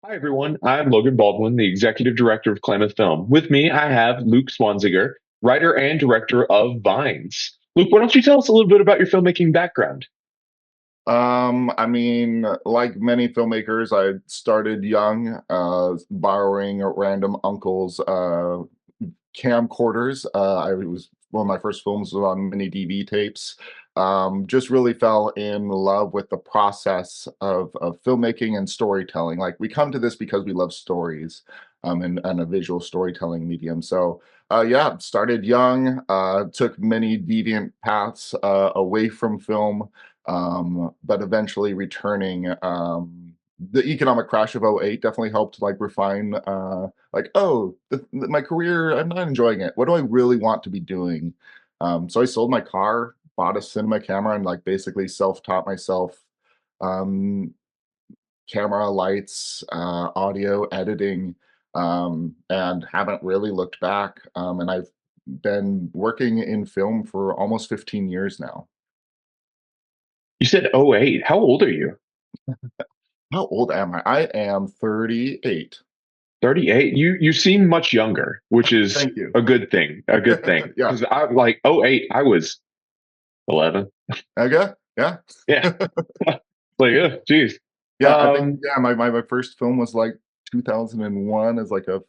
Hi, everyone. I'm Logan Baldwin, the Executive Director of Klamath Film. With me, I have Luke Zwanziger, writer and director of Vines. Luke, why don't you tell us a little bit about your filmmaking background? Like many filmmakers, I started young, borrowing random uncles' camcorders. I was one of my first films was on mini DV tapes. Just really fell in love with the process of filmmaking and storytelling. Like we come to this because we love stories, and a visual storytelling medium. So yeah, started young, took many deviant paths away from film, but eventually returning. The economic crash of '08 definitely helped like refine like, oh, my career, I'm not enjoying it. What do I really want to be doing? So I sold my car, bought a cinema camera, and like basically self-taught myself um, camera, lights, audio, editing, and haven't really looked back. And I've been working in film for almost 15 years now. You said '08. How old are you? How old am I? I am 38. 38. You seem much younger, which is Thank you. a good thing. A good thing. Yeah. Because I like '08, I was 11. Okay. Yeah. Yeah. Like, geez. Yeah, I think Um, yeah, my first film was like 2001 as like a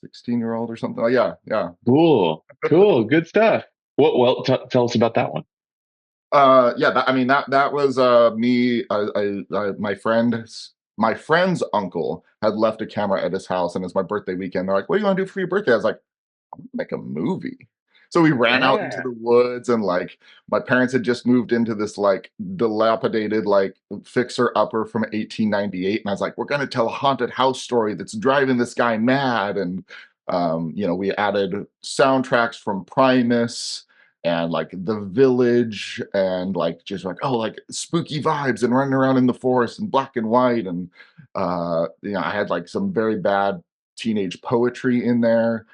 16-year-old or something. Yeah, yeah. cool. Cool. Good stuff. Well, tell us about that one. Yeah, that was me. My friend's uncle had left a camera at his house, and it's my birthday weekend. They're like, "What do you want to do for your birthday?" I was like, make a movie. So we ran out into Yeah. the woods, and like my parents had just moved into this like dilapidated like fixer upper from 1898, and I was like, we're gonna tell a haunted house story that's driving this guy mad. And we added soundtracks from Primus and like The Village, and like just like, oh, like spooky vibes and running around in the forest and black and white. And I had like some very bad teenage poetry in there.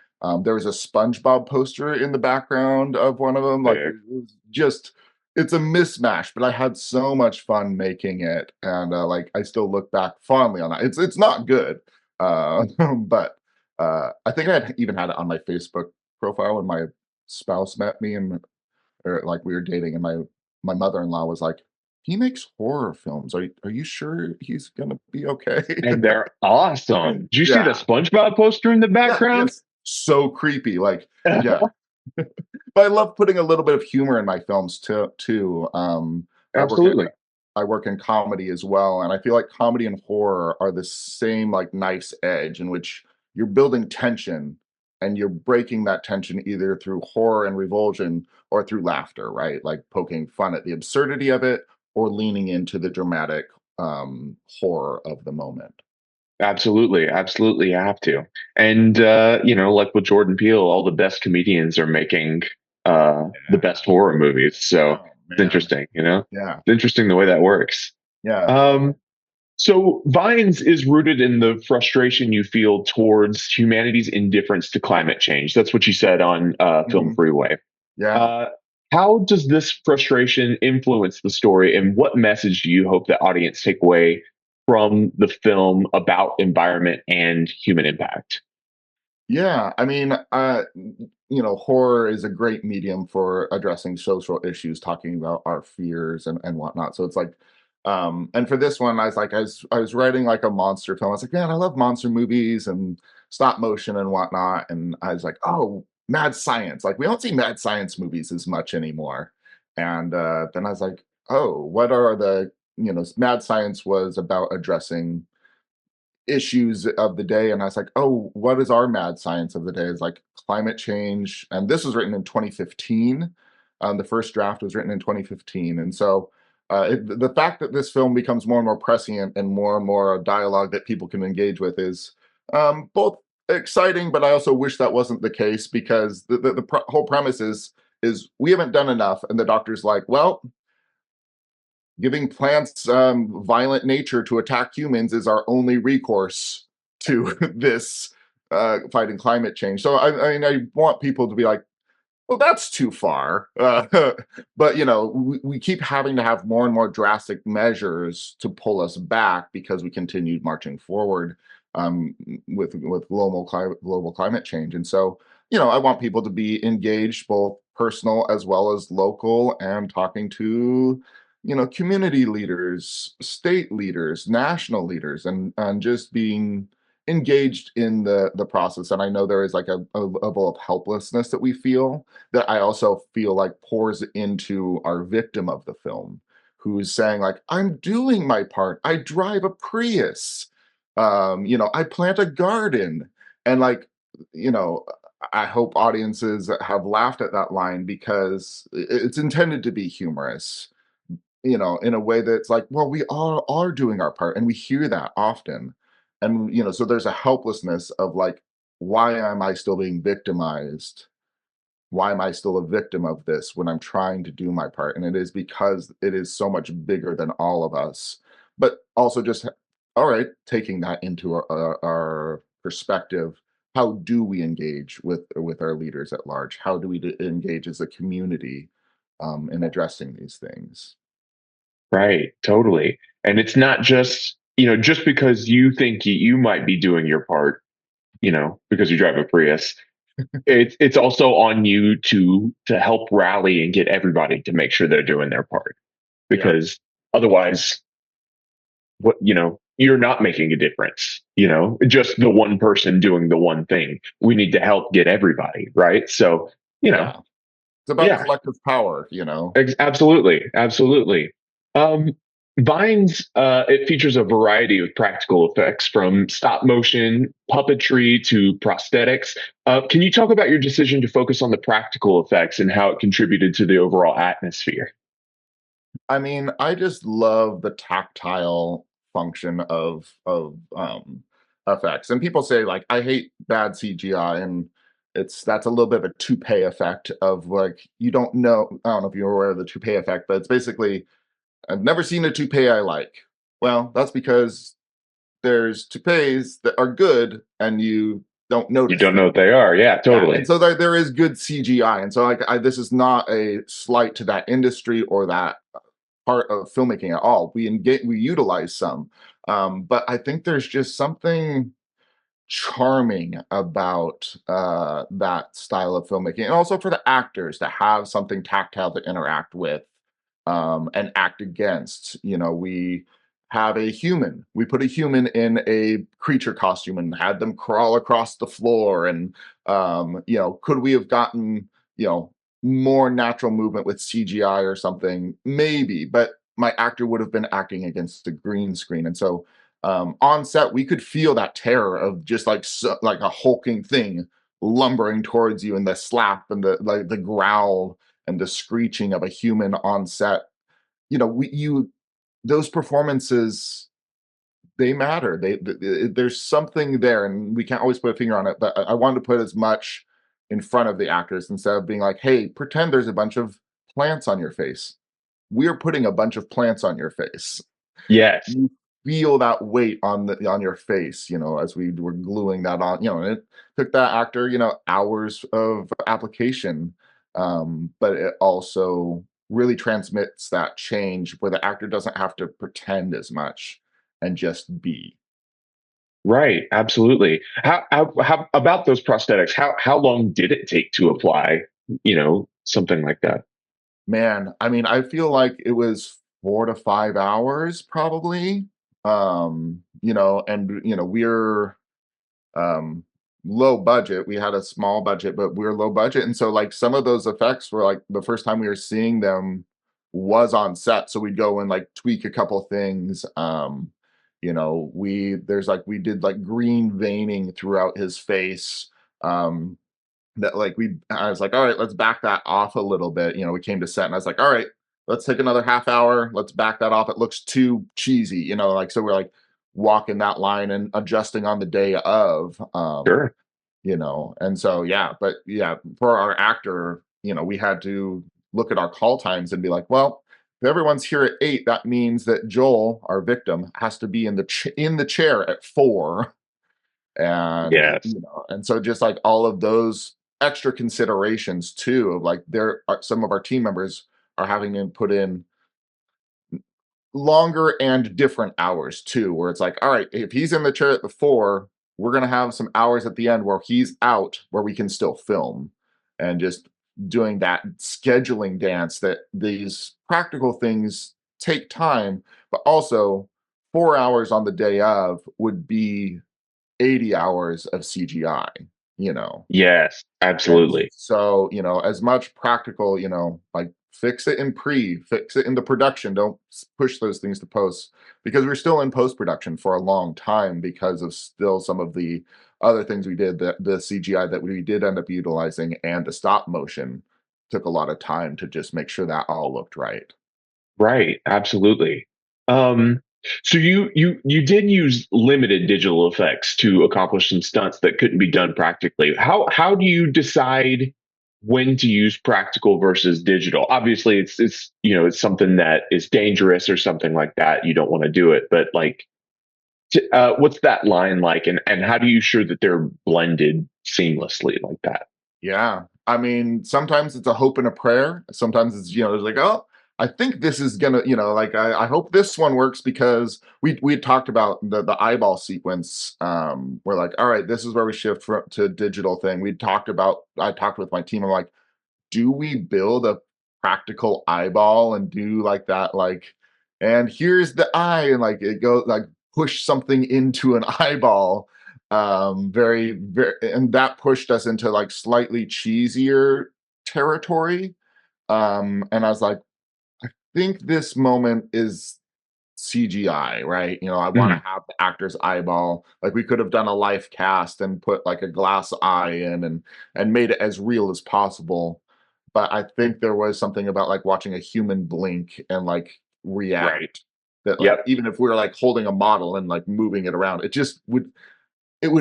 There was a SpongeBob poster in the background of one of them. Like it was just, it's a mismatch, but I had so much fun making it, and like I still look back fondly on that. It's not good, but I think I had even had it on my Facebook profile when my spouse met me, and or like we were dating, and my mother-in-law was like, "He makes horror films. Are you sure he's gonna be okay?" And they're awesome. Did you see the Yeah. SpongeBob poster in the Yeah, background? it's so creepy, like yeah. But I love putting a little bit of humor in my films too. I work in Absolutely. I work in comedy as well, and I feel like comedy and horror are the same, like, knife's edge in which you're building tension, and you're breaking that tension either through horror and revulsion or through laughter, right? Like, poking fun at the absurdity of it or leaning into the dramatic, horror of the moment. Absolutely. Absolutely. You have to. And, like with Jordan Peele, all the best comedians are making the Yeah. best horror movies. So Oh, it's man. interesting, Yeah. It's interesting the way that works. Yeah. Um, so Vines is rooted in the frustration you feel towards humanity's indifference to climate change. That's what you said on Film Mhm. Freeway. Yeah. Uh, how does this frustration influence the story, and what message do you hope the audience take away from the film about environment and human impact? Yeah, horror is a great medium for addressing social issues, talking about our fears and whatnot. So it's like, and for this one, I was writing like a monster film. I was like, man, I love monster movies and stop motion and whatnot. And I was like, oh, mad science. Like we don't see mad science movies as much anymore. And then I was like, oh, what are mad science was about addressing issues of the day, and I was like, "Oh, what is our mad science of the day?" Is like climate change, and this was written in 2015. The first draft was written in 2015, and so the fact that this film becomes more and more prescient and more a dialogue that people can engage with is both exciting, but I also wish that wasn't the case because the whole premise is we haven't done enough, and the doctor's like, "Well, giving plants violent nature to attack humans is our only recourse to this fighting climate change." So I want people to be like, well, that's too far. But we keep having to have more and more drastic measures to pull us back because we continued marching forward um, with global climate change. And so, I want people to be engaged, both personal as well as local, and talking to community leaders, state leaders, national leaders, and just being engaged in the process. And I know there is like a level of helplessness that we feel, that I also feel like pours into our victim of the film, who's saying like, I'm doing my part. I drive a Prius. I plant a garden. And like, you know, I hope audiences have laughed at that line because it's intended to be humorous, in a way that's like, well, we all are doing our part. And we hear that often. And, so there's a helplessness of like, why am I still being victimized? Why am I still a victim of this when I'm trying to do my part? And it is because it is so much bigger than all of us. But also just, all right, taking that into our perspective, how do we engage with our leaders at large? How do we engage as a community in addressing these things? Right, totally. And it's not just, just because you think you might be doing your part, because you drive a Prius, it's also on you to help rally and get everybody to make sure they're doing their part. Yeah. Because otherwise, you're not making a difference, just the one person doing the one thing. We need to help get everybody, right? So, Yeah. It's about yeah, collective power. Absolutely, absolutely. Um, Vines, it features a variety of practical effects from stop motion, puppetry to prosthetics. Can you talk about your decision to focus on the practical effects and how it contributed to the overall atmosphere? I mean, I just love the tactile function of effects. And people say like, I hate bad CGI, and that's a little bit of a toupee effect of like, you don't know. I don't know if you're aware of the toupee effect, but it's basically, I've never seen a toupee I like. Well, that's because there's toupees that are good and you don't You notice don't know them. what they are. Yeah, Yeah, and totally. so there is good CGI, and so like this is not a slight to that industry or that part of filmmaking at all. We utilize some, but I think there's just something charming about that style of filmmaking, and also for the actors to have something tactile to interact with and act against. We have a human. We put a human in a creature costume and had them crawl across the floor. And could we have gotten more natural movement with CGI or something? Maybe, but my actor would have been acting against a green screen, and so on set we could feel that terror of just like like a hulking thing lumbering towards you, and the slap and the growl and the screeching of a human on set. You those performances, they matter. There's something there, and we can't always put a finger on it. But I wanted to put as much in front of the actors instead of being like, "Hey, pretend there's a bunch of plants on your face." We're putting a bunch of plants on your face. Yes. You feel that weight on your face, as we were gluing that on, and it took that actor, hours of application. But it also really transmits that change where the actor doesn't have to pretend as much and just be. Right, absolutely. How about those prosthetics? How long did it take to apply, something like that? Man, I mean, I feel like it was 4 to 5 hours probably. And we're um low budget. We had a small budget, but we are low budget, and so like some of those effects were like the first time we were seeing them was on set, so we'd go and like tweak a couple things. We did like green veining throughout his face. That like we I was like, all right, let's back that off a little bit. We came to set and I was like, all right, let's take another half hour, let's back that off. It looks too cheesy, like so we're like walking that line and adjusting on the day of. Sure. And so yeah, but yeah, for our actor, we had to look at our call times and be like, well, if everyone's here at 8, that means that Joel, our victim, has to be in the chair at 4. And Yes. and so just like all of those extra considerations too of like there are some of our team members are having to put in longer and different hours too, where it's like, all right, if he's in the chair at the 4, we're gonna have some hours at the end where he's out, where we can still film, and just doing that scheduling dance that these practical things take time, but also 4 hours on the day of would be 80 hours of CGI, you know? Yes, And absolutely. so, as much practical, like fix it in fix it into production. Don't push those things to post because we're still in post production for a long time because of still some of the other things we did, that the CGI that we did end up utilizing and the stop motion took a lot of time to just make sure that all looked right. Right, absolutely. Um, so you did use limited digital effects to accomplish some stunts that couldn't be done practically. How do you decide when to use practical versus digital? Obviously, it's it's something that is dangerous or something like that. You don't want to do it, but like, what's that line like, and how do you sure that they're blended seamlessly like that? Yeah. I mean, sometimes it's a hope and a prayer. Sometimes it's, it's like, oh, I think this is gonna, like I hope this one works because we had talked about the eyeball sequence. We're like, all right, this is where we shift from to digital thing. I talked with my team. I'm like, do we build a practical eyeball and do like that, like, and here's the eye, and like it goes like push something into an eyeball, very, and that pushed us into like slightly cheesier territory. And I was like, I think this moment is CGI, right? I want to Mhm. have the actor's eyeball. Like we could have done a life cast and put like a glass eye in and made it as real as possible. But I think there was something about like watching a human blink and like Right. react that like Yep. even if we were like holding a model and like moving it around, it would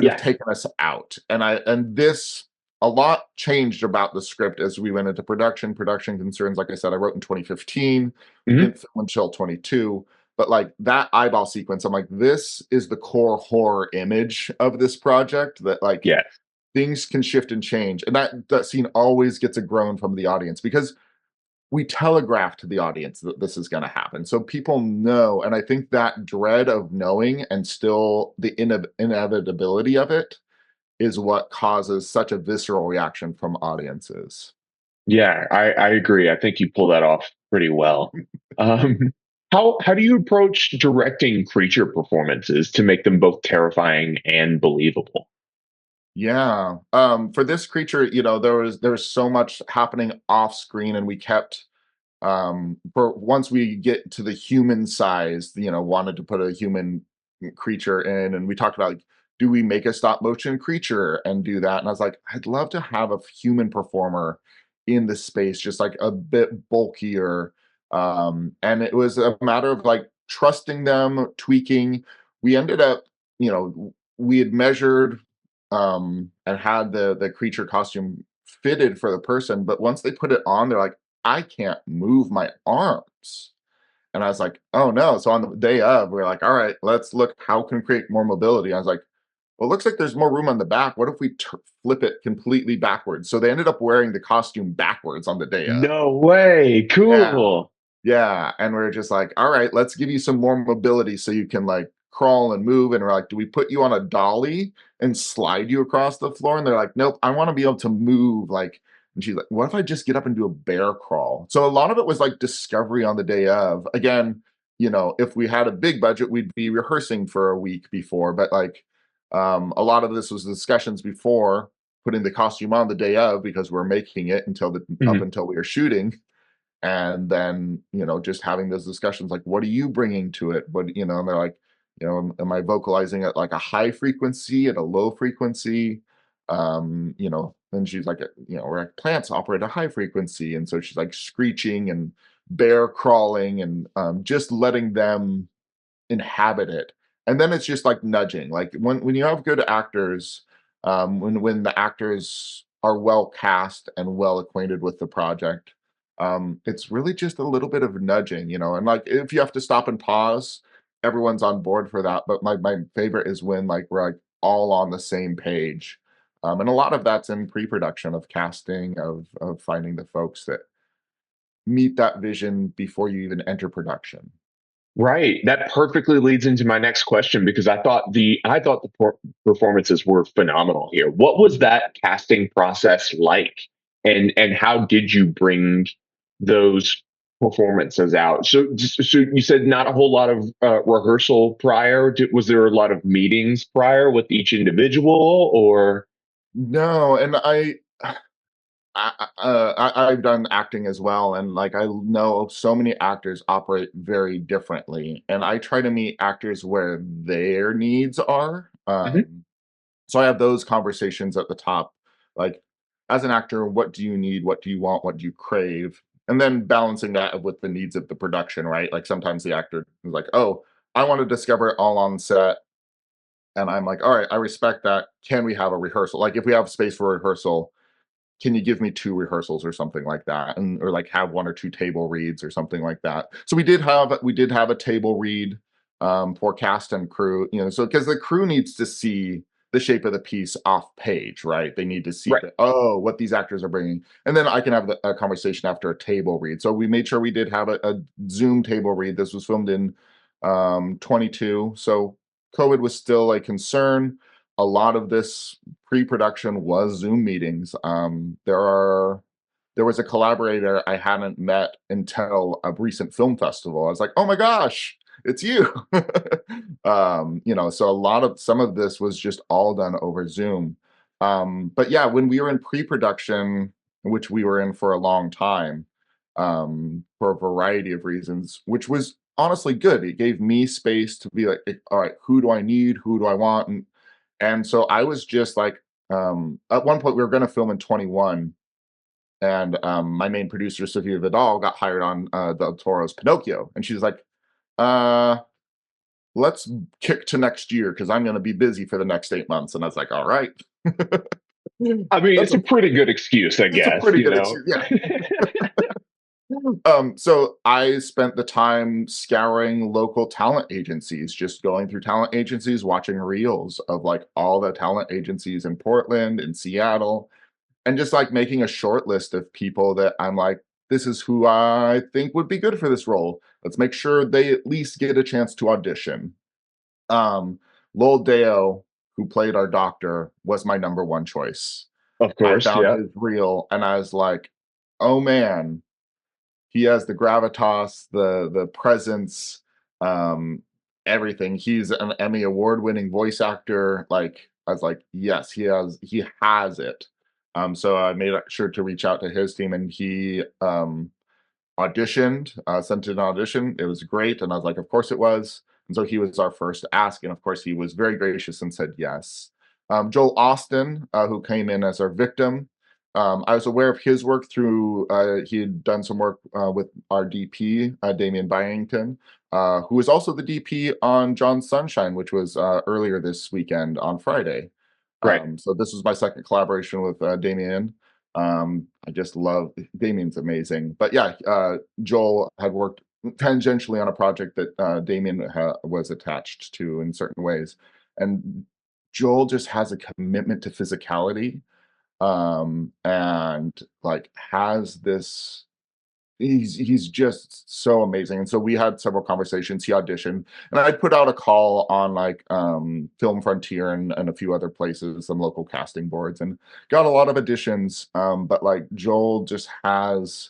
have Yeah. taken us out. And this a lot changed about the script as we went into production. Production concerns, like I said, I wrote in 2015. We Mhm. didn't film until 22. But like that eyeball sequence, I'm like, this is the core horror image of this project. That like Yeah. things can shift and change, and that scene always gets a groan from the audience because we telegraph to the audience that this is going to happen, so people know. And I think that dread of knowing and still the inevitability of it is what causes such a visceral reaction from audiences. Yeah, I agree. I think you pull that off pretty well. Um, how do you approach directing creature performances to make them both terrifying and believable? Yeah. For this creature, there was so much happening off screen, and we kept for once we get to the human size, wanted to put a human creature in, and we talked about like, do we make a stop motion creature and do that? And I was like, I'd love to have a human performer in the space, just like a bit bulkier. And it was a matter of like trusting them, tweaking. We ended up, we had measured and had the creature costume fitted for the person, but once they put it on, they're like, I can't move my arms. And I was like, oh no. So on the day of, we are like, all right, let's look how can we create more mobility. I was like, well, it looks like there's more room on the back. What if we flip it completely backwards? So they ended up wearing the costume backwards on the day of. No way. Yeah. Cool. Yeah, and we're just like, "All right, let's give you some more mobility so you can, like, crawl and move," and we're like, "Do we put you on a dolly and slide you across the floor?" And they're like, "Nope, I wanna be able to move," like, and she's like, "What if I just get up and do a bear crawl?" So a lot of it was, like, discovery on the day of. Again, if we had a big budget, we'd be rehearsing for a week before, but, like, a lot of this was discussions before putting the costume on the day of because we're making it up Mhm. until we were shooting, and then just having those discussions like, what are you bringing to it, and they're like, am I vocalizing at like a high frequency, at a low frequency, and she's like, we're like, plants operate at a high frequency, and so she's like screeching and bear crawling, and just letting them inhabit it. And then it's just like nudging. Like when you have good actors, when the actors are well cast and well acquainted with the project, it's really just a little bit of nudging, and like if you have to stop and pause, everyone's on board for that. But my favorite is when like we're like all on the same page. And a lot of that's in pre-production of casting, of finding the folks that meet that vision before you even enter production. Right. That perfectly leads into my next question because I thought the performances were phenomenal here. What was that casting process like, and how did you bring those performances out? So you said not a whole lot of rehearsal prior. Was there a lot of meetings prior with each individual, or? No, and I've done acting as well, and like I know so many actors operate very differently, and I try to meet actors where their needs are. Mhm. So I have those conversations at the top, like as an actor, what do you need? What do you want? What do you crave? And then balancing that with the needs of the production, right? Like sometimes the actor is like, oh, I want to discover it all on set. And I'm like, all right, I respect that. Can we have a rehearsal? Like if we have space for rehearsal, can you give me 2 rehearsals or something like that? And or like have 1 or 2 table reads or something like that. So we did have a table read, for cast and crew, so because the crew needs to see the shape of the piece off page, right? They need to see Right. that, "Oh, what these actors are bringing," and then I can have a conversation after a table read. So we made sure we did have a Zoom table read. This was filmed in, 22, so COVID was still a concern. A lot of this pre-production was Zoom meetings. There was a collaborator I hadn't met until a recent film festival. I was like, "Oh my gosh, it's you." So some of this was just all done over Zoom. But yeah, when we were in pre-production, which we were in for a long time, for a variety of reasons, which was honestly good. It gave me space to be like, all right, who do I need? Who do I want? And so I was just like, at one point we were going to film in 21, and my main producer Sofia Vidal got hired on Del Toro's Pinocchio, and she's like, uh, "Let's kick to next year because I'm going to be busy for the next 8 months." And I was like, "All right." I mean, That's it's a pretty good excuse, I it's a guess. pretty good excuse. Yeah. So I spent the time scouring local talent agencies, just going through talent agencies, watching reels of like all the talent agencies in Portland and Seattle, and just like making a short list of people that I'm like, this is who I think would be good for this role. Let's make sure they at least get a chance to audition. Um, Lowell Deo, who played our doctor, was my number one choice. Of I course, found yeah. his reel and I was like, oh man, he has the gravitas, the presence, um, everything. He's an Emmy award-winning voice actor. Like, I was like, yes, he has it. So I made sure to reach out to his team, and he auditioned, sent in an audition. It was great, and I was like, of course it was. And so he was our first ask, and of course he was very gracious and said yes. Joel Austin, who came in as our victim, I was aware of his work through he had done some work with our DP, Damian Byington, who was also the DP on John Sunshine, which was earlier this weekend on Friday. Right. So this was my second collaboration with Damien. I just love Damien's amazing. But yeah, Joel had worked tangentially on a project that Damien was attached to in certain ways. And Joel just has a commitment to physicality, and like has this he's just so amazing. And so we had several conversations. He auditioned, and I put out a call on like Film Frontier and a few other places, some local casting boards, and got a lot of auditions. But like Joel just has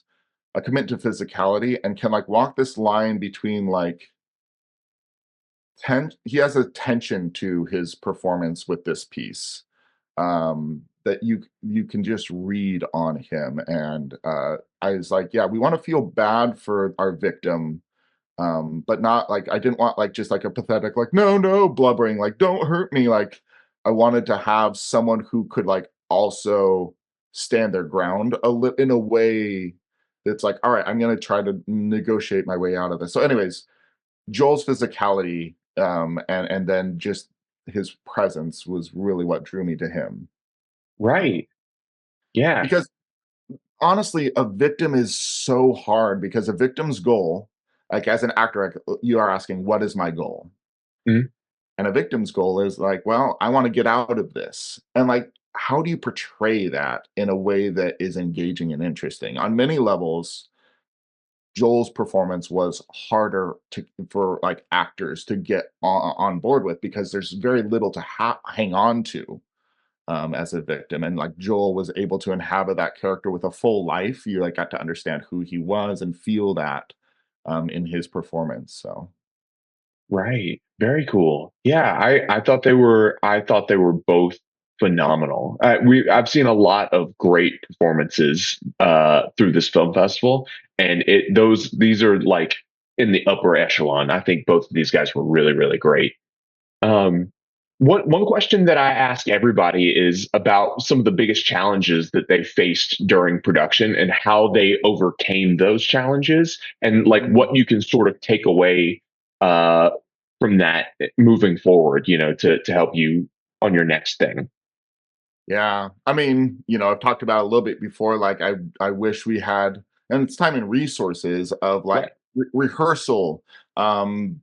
a commitment to physicality and can like walk this line between like he has a tension to his performance with this piece, that you can just read on him. And I was like, yeah, we want to feel bad for our victim, but not like I didn't want like just like a pathetic like no no blubbering like don't hurt me. Like I wanted to have someone who could like also stand their ground in a way that's like, all right, I'm gonna try to negotiate my way out of this. So, anyways, Joel's physicality, and then just his presence was really what drew me to him. Right. Yeah. Because honestly, a victim is so hard because a victim's goal, like as an actor, like, you are asking, what is my goal? Mhm. And a victim's goal is like, well, I want to get out of this. And like how do you portray that in a way that is engaging and interesting? On many levels, Joel's performance was harder to for like actors to get on board with because there's very little to hang on to as a victim, and like Joel was able to inhabit that character with a full life. You like got to understand who he was and feel that in his performance. So Right. Very cool. Yeah, I thought they were both phenomenal. I've seen a lot of great performances through this film festival, and it those these are like in the upper echelon. I think both of these guys were really, really great. Um, one question that I ask everybody is about some of the biggest challenges that they faced during production and how they overcame those challenges, and like mhm. what you can sort of take away uh, from that moving forward, to help you on your next thing. Yeah, I mean, I've talked about it a little bit before. Like, I wish we had, and it's time and resources of like Right. rehearsal,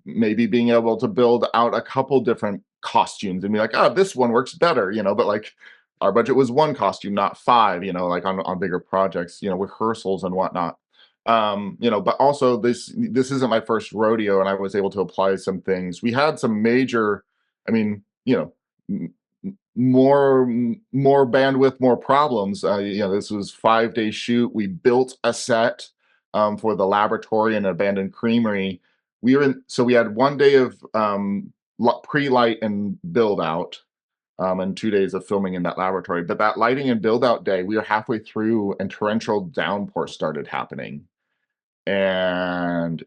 maybe being able to build out a couple different costumes and be like, oh, this one works better, but like our budget was one costume, not five, like on bigger projects, rehearsals and whatnot. But also this isn't my first rodeo, and I was able to apply some things. We had some major, I mean, more bandwidth, more problems. This was 5-day shoot. We built a set for the laboratory and abandoned creamery. We had 1 day of pre-light and build out, and 2 days of filming in that laboratory. But that lighting and build out day, we were halfway through, and torrential downpour started happening. And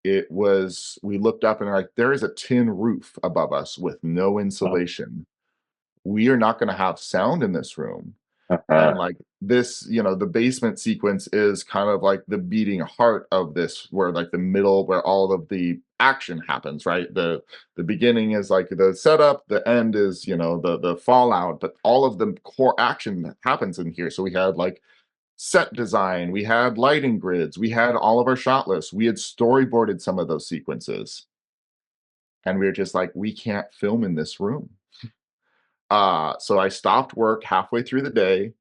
we looked up and we're like, there is a tin roof above us with no Oh, insulation. We are not going to have sound in this room. And uh-huh. like this, the basement sequence is kind of like the beating heart of this, where like the middle, where all of the action happens, right? The beginning is like the setup, the end is, the fallout, but all of the core action happens in here. So we had like set design, we had lighting grids, we had all of our shot lists, we had storyboarded some of those sequences. And we were just like, we can't film in this room. So I stopped work halfway through the day,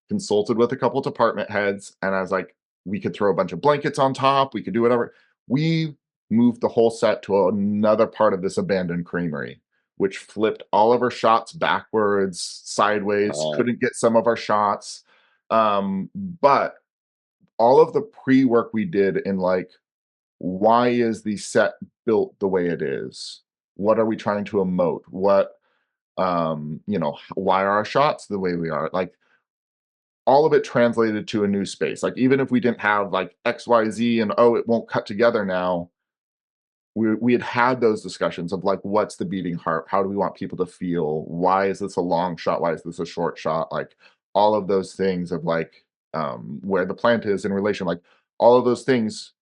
consulted with a couple department heads, and I was like, we could throw a bunch of blankets on top, we could do whatever. We moved the whole set to another part of this abandoned creamery, which flipped all of our shots backwards, sideways, Uh, couldn't get some of our shots. But all of the pre-work we did in like, why is the set built the way it is? What are we trying to emote? Why are our shots the way we are? Like all of it translated to a new space. Like even if we didn't have like XYZ and oh, it won't cut together now, we had those discussions of like what's the beating heart? How do we want people to feel? Why is this a long shot? Why is this a short shot? Like all of those things of like where the plant is in relation, like all of those things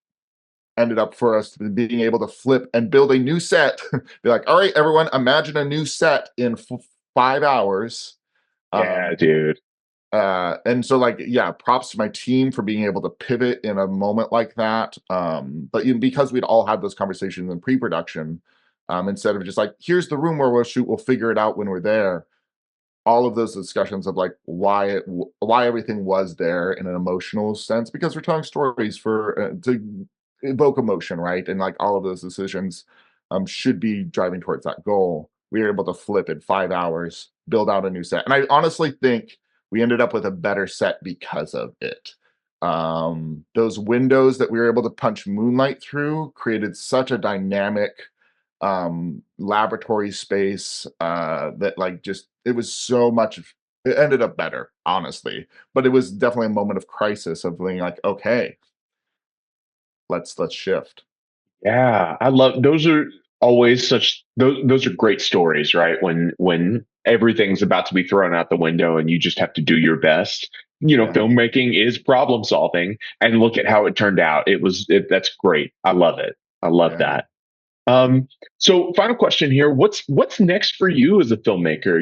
ended up for us being able to flip and build a new set. Be like, all right, everyone, imagine a new set in 5 hours. yeah, Um, dude. and so like, yeah, props to my team for being able to pivot in a moment like that. But because we'd all had those conversations in pre-production, instead of just like, here's the room where we'll shoot, we'll figure it out when we're there. All of those discussions of like why everything was there in an emotional sense, because we're telling stories for to evoke emotion, right? And like all of those decisions should be driving towards that goal. We were able to flip in 5 hours, build out a new set, and I honestly think we ended up with a better set because of it. Those windows that we were able to punch moonlight through created such a dynamic laboratory space that like just it was so much, it ended up better, honestly. But it was definitely a moment of crisis of being like, okay, let's shift. Yeah, I love those are always such those are great stories, right? When everything's about to be thrown out the window and you just have to do your best. Yeah. Filmmaking is problem solving, and look at how it turned out. That's great. I love it. I love Yeah. that. So final question here. What's next for you as a filmmaker?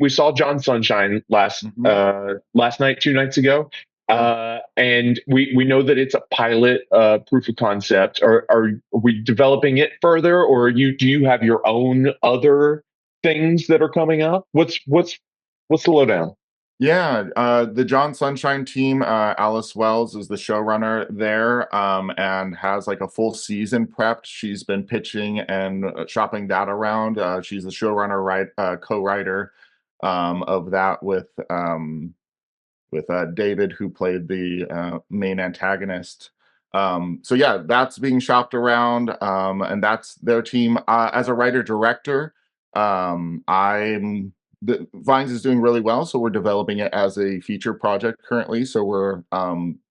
We saw John Sunshine Mhm. last night, 2 nights ago. Yeah. And we know that it's a pilot proof of concept. Are we developing it further, or do you have your own other things that are coming up? What's What's the lowdown? Yeah, the John Sunshine team, Alice Wells is the showrunner there, and has like a full season prepped. She's been pitching and shopping that around. She's the showrunner, co-writer of that with David, who played the main antagonist. So yeah, that's being shopped around, and that's their team. As a writer director, I'm the Vines is doing really well, so we're developing it as a feature project currently. So we're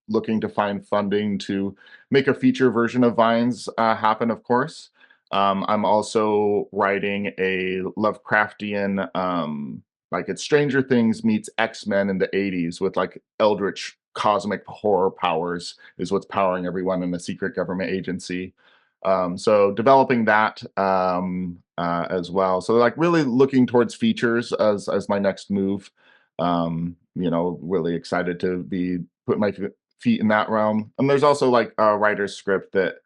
looking to find funding to make a feature version of Vines happen. Of course, I'm also writing a Lovecraftian like it's Stranger Things meets X-Men in the 80s with like eldritch cosmic horror powers is what's powering everyone in a secret government agency. So developing that as well. So like really looking towards features as my next move. Really excited to be put my feet in that realm. And there's also like a writer's script that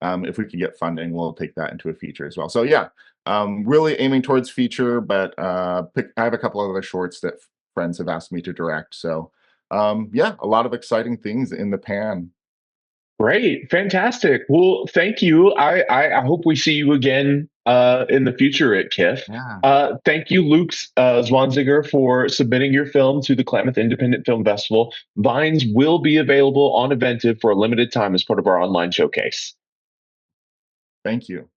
if we can get funding, we'll take that into a feature as well. So yeah, really aiming towards feature, but I have a couple of other shorts that friends have asked me to direct. So yeah, a lot of exciting things in the pan. Great, fantastic. Well, thank you. I hope we see you again in the future at KIFF. Yeah, Thank you, Luke Zwanziger, for submitting your film to the Klamath Independent Film Festival. Vines will be available on Eventive for a limited time as part of our online showcase. thank you.